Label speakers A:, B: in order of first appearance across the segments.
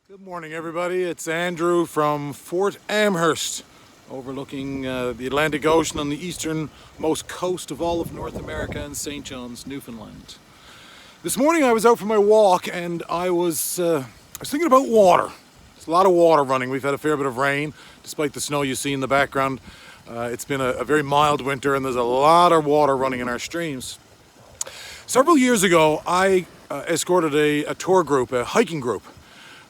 A: Good morning, everybody. It's Andrew from Fort Amherst, overlooking the Atlantic Ocean on the easternmost coast of all of North America in St. John's, Newfoundland. This morning I was out for my walk and I was thinking about water. There's a lot of water running. We've had a fair bit of rain, despite the snow you see in the background. It's been a very mild winter and there's a lot of water running in our streams. Several years ago, I escorted a tour group, a hiking group.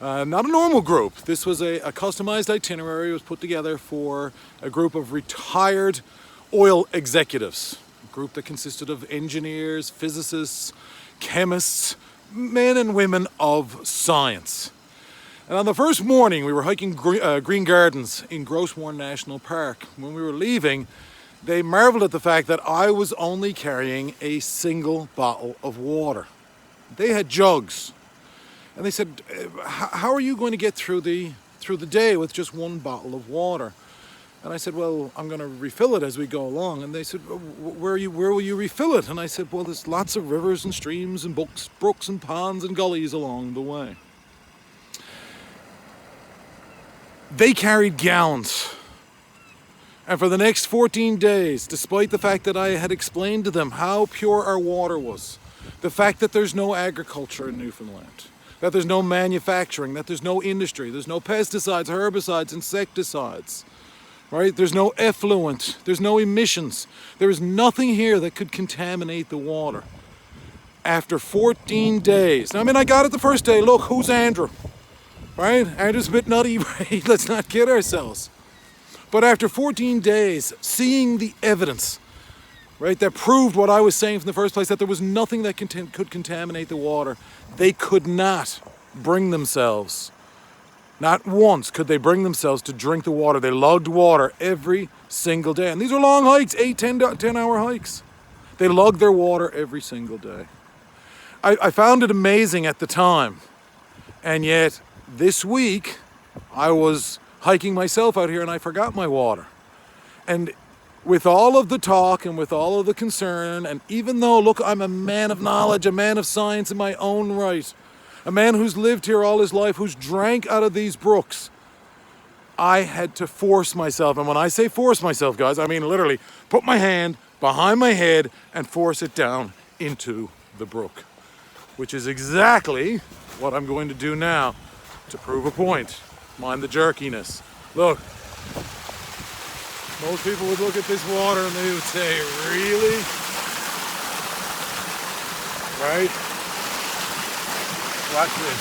A: Not a normal group. This was a customized itinerary. It was put together for a group of retired oil executives. A group that consisted of engineers, physicists, chemists, men and women of science. And on the first morning, we were hiking Green Gardens in Grosmorn National Park. When we were leaving, they marveled at the fact that I was only carrying a single bottle of water. They had jugs. And they said, how are you going to get through the day with just one bottle of water? And I said, well, I'm going to refill it as we go along. And they said, where will you refill it? And I said, well, there's lots of rivers and streams and brooks and ponds and gullies along the way. They carried gallons. And for the next 14 days, despite the fact that I had explained to them how pure our water was, the fact that there's no agriculture in Newfoundland, that there's no manufacturing, that there's no industry, there's no pesticides, herbicides, insecticides, right? There's no effluent, there's no emissions. There is nothing here that could contaminate the water. After 14 days, I got it the first day. Look, who's Andrew? Right? Andrew's a bit nutty, right? Let's not kid ourselves. But after 14 days, seeing the evidence, right, that proved what I was saying from the first place, that there was nothing that could contaminate the water. They could not bring themselves, not once could they bring themselves to drink the water. They lugged water every single day. And these are long hikes, 10-hour hikes. They lugged their water every single day. I found it amazing at the time. And yet, this week, I was hiking myself out here and I forgot my water. And with all of the talk and with all of the concern, and even though, look, I'm a man of knowledge, a man of science in my own right, a man who's lived here all his life, who's drank out of these brooks, I had to force myself. And when I say force myself, guys, I mean literally put my hand behind my head and force it down into the brook, which is exactly what I'm going to do now to prove a point. Mind the jerkiness. Look. Most people would look at this water and they would say, really? Right? Watch this.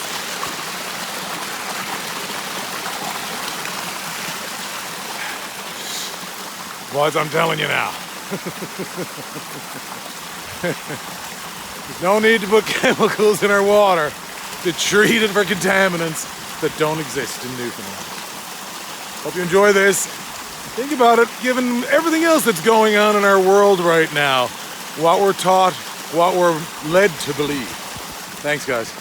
A: Boys, I'm telling you now. There's no need to put chemicals in our water to treat it for contaminants that don't exist in Newfoundland. Hope you enjoy this. Think about it, given everything else that's going on in our world right now, what we're taught, what we're led to believe. Thanks, guys.